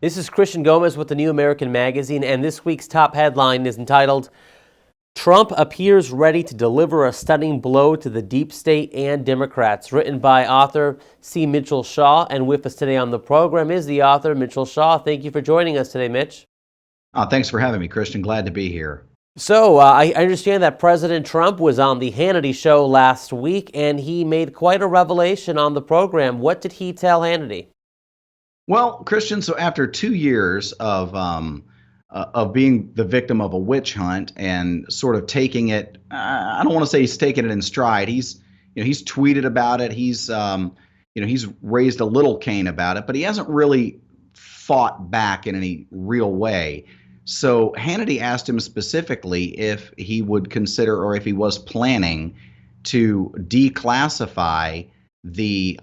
This is Christian Gomez with the New American Magazine, and this week's top headline is entitled, Trump Appears Ready to Deliver a Stunning Blow to the Deep State and Democrats, written by author C. Mitchell Shaw. And with us today on the program is the author, Mitchell Shaw. Thank you for joining us today, Mitch. Thanks for having me, Christian. Glad to be here. So, I understand that President Trump was on the Hannity show last week, and he made quite a revelation on the program. What did he tell Hannity? Well, Christian, so after 2 years of being the victim of a witch hunt and sort of taking it, I don't want to say he's taking it in stride. He's tweeted about it. He's raised a little cane about it, but he hasn't really fought back in any real way. So Hannity asked him specifically if he would consider, or if he was planning to declassify the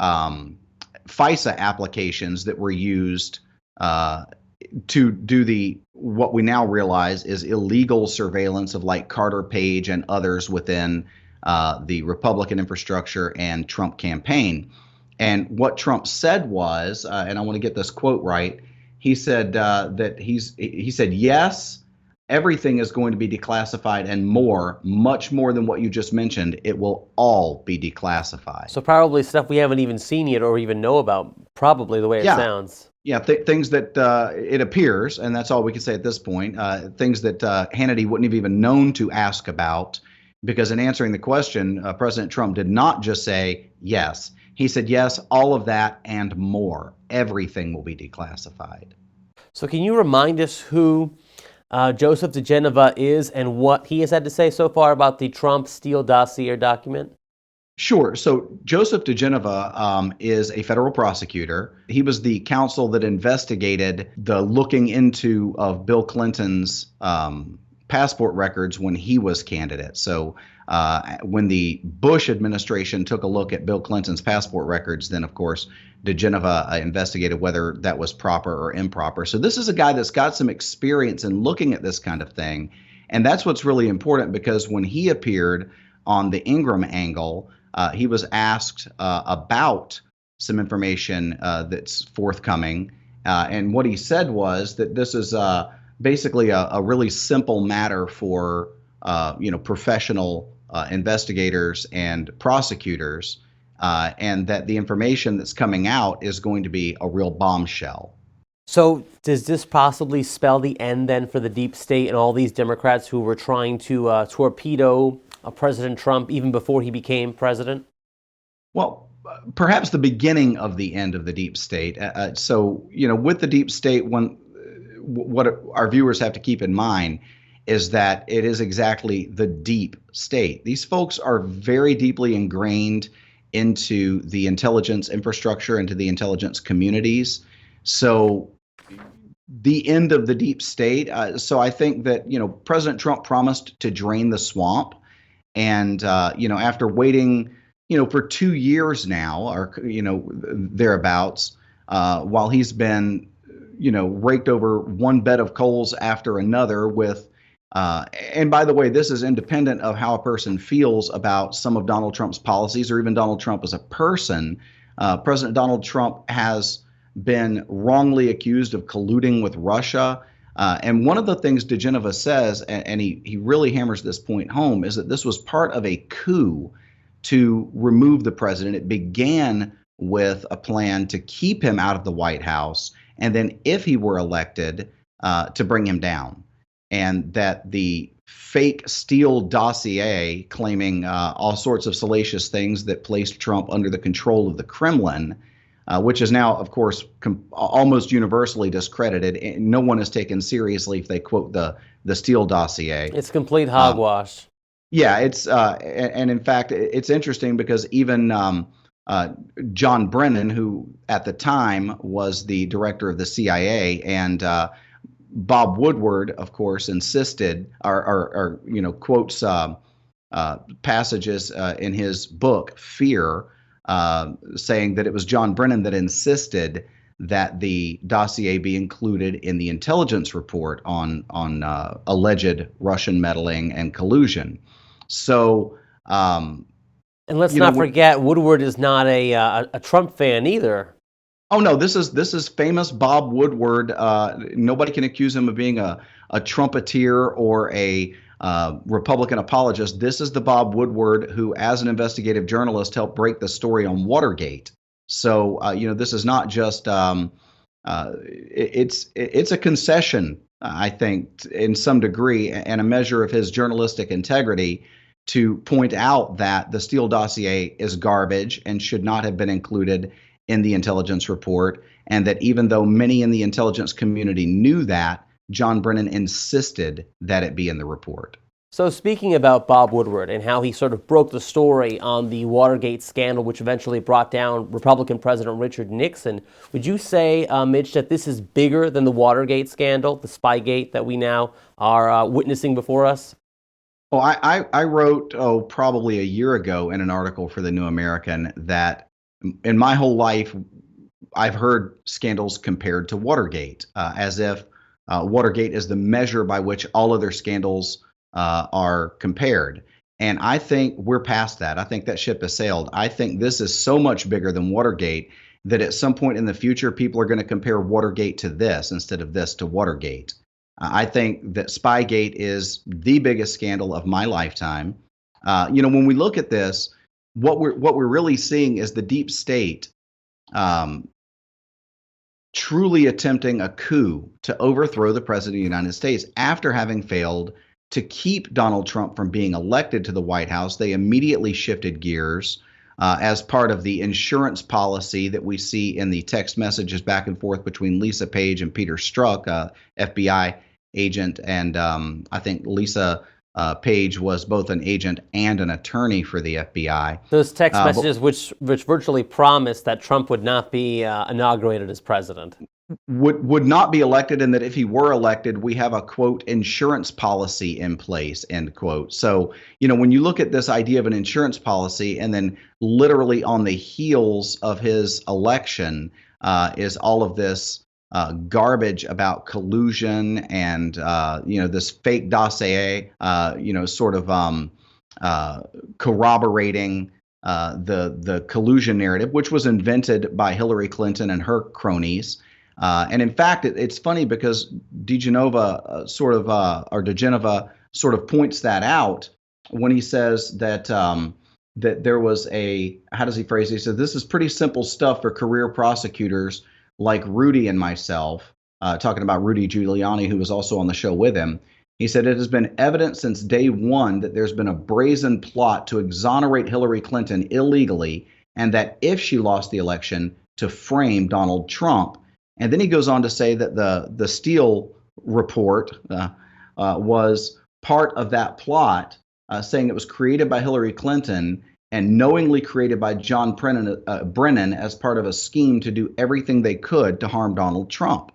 FISA applications that were used to do what we now realize is illegal surveillance of like Carter Page and others within the Republican infrastructure and Trump campaign. And what Trump said was, and I want to get this quote right, he said that he said, yes, everything is going to be declassified and more, much more than what you just mentioned. It will all be declassified. So probably stuff we haven't even seen yet or even know about, probably the way it sounds. Yeah, things that it appears, and that's all we can say at this point, things that Hannity wouldn't have even known to ask about, because in answering the question, President Trump did not just say yes. He said, yes, all of that and more. Everything will be declassified. So can you remind us who Joseph diGenova is and what he has had to say so far about the Trump Steele dossier document? Sure. So Joseph diGenova is a federal prosecutor. He was the counsel that investigated the looking into of Bill Clinton's passport records when he was candidate. So when the Bush administration took a look at Bill Clinton's passport records, then of course diGenova investigated whether that was proper or improper. So this is a guy that's got some experience in looking at this kind of thing. And that's what's really important, because when he appeared on the Ingram angle, he was asked about some information that's forthcoming. And what he said was that this is basically a really simple matter for professional investigators and prosecutors, and that the information that's coming out is going to be a real bombshell. So does this possibly spell the end then for the deep state and all these Democrats who were trying to torpedo President Trump even before he became president? Well, perhaps the beginning of the end of the deep state. With the deep state, what our viewers have to keep in mind is that it is exactly the deep state. These folks are very deeply ingrained into the intelligence infrastructure, into the intelligence communities. So the end of the deep state. So I think that, President Trump promised to drain the swamp. And, after waiting, for 2 years now, or, thereabouts, while he's been, raked over one bed of coals after another with, and by the way, this is independent of how a person feels about some of Donald Trump's policies or even Donald Trump as a person. President Donald Trump has been wrongly accused of colluding with Russia. And one of the things diGenova says, and he really hammers this point home, is that this was part of a coup to remove the president. It began with a plan to keep him out of the White House, and then if he were elected, to bring him down. And that the fake Steele dossier claiming all sorts of salacious things that placed Trump under the control of the Kremlin, which is now, of course, almost universally discredited. No one is taken seriously if they quote the Steele dossier. It's complete hogwash. Yeah, it's and in fact, it's interesting because even John Brennan, who at the time was the director of the CIA, and Bob Woodward, of course, insisted or quotes passages in his book Fear, saying that it was John Brennan that insisted that the dossier be included in the intelligence report on alleged Russian meddling and collusion. So, and let's not forget, Woodward is not a Trump fan either. Oh no, this is famous Bob Woodward. Nobody can accuse him of being a trumpeter or a Republican apologist. This is the Bob Woodward who, as an investigative journalist, helped break the story on Watergate. So this is not just it's a concession, I think, in some degree, and a measure of his journalistic integrity to point out that the Steele dossier is garbage and should not have been included in the intelligence report, and that even though many in the intelligence community knew that, John Brennan insisted that it be in the report. So speaking about Bob Woodward and how he sort of broke the story on the Watergate scandal, which eventually brought down Republican President Richard Nixon, would you say, Mitch, that this is bigger than the Watergate scandal, the Spygate that we now are witnessing before us? Oh, I wrote, probably a year ago in an article for the New American that in my whole life, I've heard scandals compared to Watergate, as if Watergate is the measure by which all other scandals are compared. And I think we're past that. I think that ship has sailed. I think this is so much bigger than Watergate that at some point in the future, people are going to compare Watergate to this instead of this to Watergate. I think that Spygate is the biggest scandal of my lifetime. When we look at this, what we're really seeing is the deep state truly attempting a coup to overthrow the president of the United States after having failed to keep Donald Trump from being elected to the White House. They immediately shifted gears as part of the insurance policy that we see in the text messages back and forth between Lisa Page and Peter Strzok, FBI agent, and I think Lisa Page was both an agent and an attorney for the FBI. Those text messages which virtually promised that Trump would not be inaugurated as president. Would not be elected, and that if he were elected, we have a, quote, insurance policy in place, end quote. So, when you look at this idea of an insurance policy, and then literally on the heels of his election is all of this garbage about collusion and, this fake dossier, corroborating the collusion narrative, which was invented by Hillary Clinton and her cronies. And in fact, it's funny because diGenova diGenova sort of points that out when he says that that there was a, how does he phrase it? He said, this is pretty simple stuff for career prosecutors like Rudy and myself, talking about Rudy Giuliani, who was also on the show with him. He said, it has been evident since day one that there's been a brazen plot to exonerate Hillary Clinton illegally, and that if she lost the election, to frame Donald Trump. And then he goes on to say that the Steele report was part of that plot, saying it was created by Hillary Clinton and knowingly created by John Brennan as part of a scheme to do everything they could to harm Donald Trump.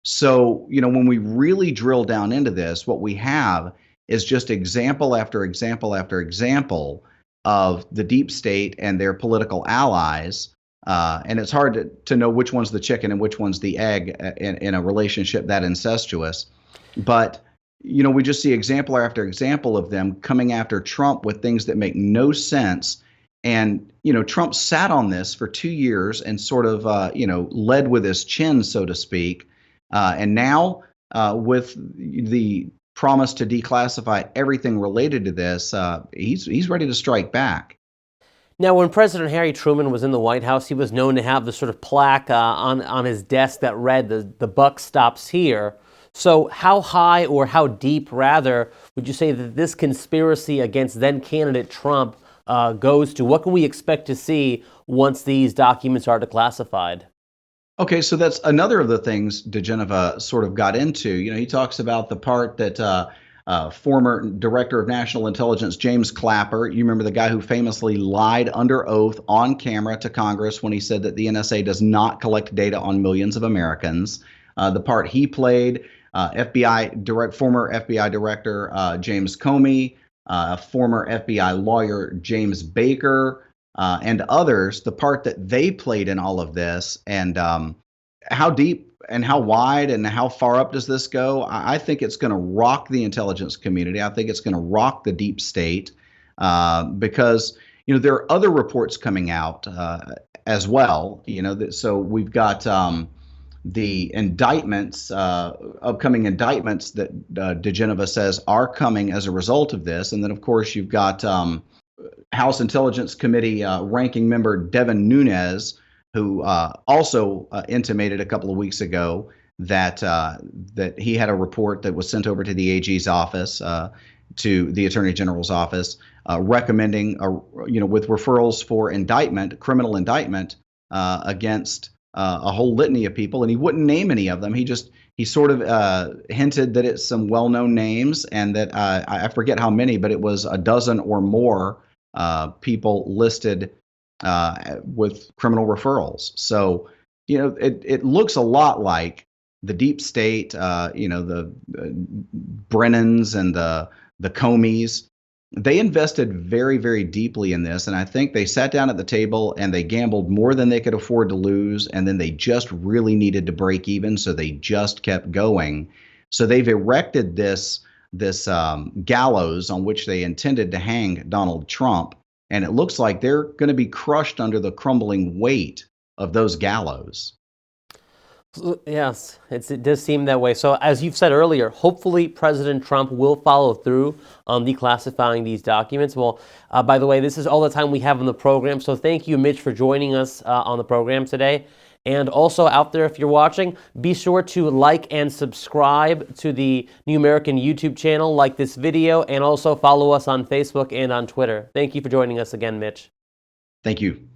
So, when we really drill down into this, what we have is just example after example after example of the deep state and their political allies. And it's hard to know which one's the chicken and which one's the egg in a relationship that incestuous. But, we just see example after example of them coming after Trump with things that make no sense. And, Trump sat on this for 2 years and sort of, led with his chin, so to speak. And now with the promise to declassify everything related to this, he's ready to strike back. Now, when President Harry Truman was in the White House, he was known to have the sort of plaque on his desk that read, the buck stops here. So how high, or how deep, rather, would you say that this conspiracy against then-candidate Trump goes to? What can we expect to see once these documents are declassified? Okay, so that's another of the things diGenova sort of got into. He talks about the part that former Director of National Intelligence James Clapper, you remember the guy who famously lied under oath on camera to Congress when he said that the NSA does not collect data on millions of Americans. The part he played, former FBI Director James Comey, former FBI lawyer James Baker, and others, the part that they played in all of this, and how deep and how wide and how far up does this go? I think it's going to rock the intelligence community. I think it's going to rock the deep state because, there are other reports coming out as well. So we've got the indictments, upcoming indictments that diGenova says are coming as a result of this. And then, of course, you've got House Intelligence Committee ranking member Devin Nunes, who also intimated a couple of weeks ago that that he had a report that was sent over to the AG's office, to the Attorney General's office, recommending, with referrals for indictment, criminal indictment against a whole litany of people, and he wouldn't name any of them. He sort of hinted that it's some well-known names, and that I forget how many, but it was a dozen or more people listed with criminal referrals. So, it looks a lot like the deep state, the Brennans and the Comeys. They invested very, very deeply in this, and I think they sat down at the table and they gambled more than they could afford to lose, and then they just really needed to break even, so they just kept going. So they've erected this gallows on which they intended to hang Donald Trump, and it looks like they're going to be crushed under the crumbling weight of those gallows. Yes, it does seem that way. So as you've said earlier, hopefully President Trump will follow through on declassifying these documents. Well, by the way, this is all the time we have on the program. So thank you, Mitch, for joining us on the program today. And also out there, if you're watching, be sure to like and subscribe to the New American YouTube channel, like this video, and also follow us on Facebook and on Twitter. Thank you for joining us again, Mitch. Thank you.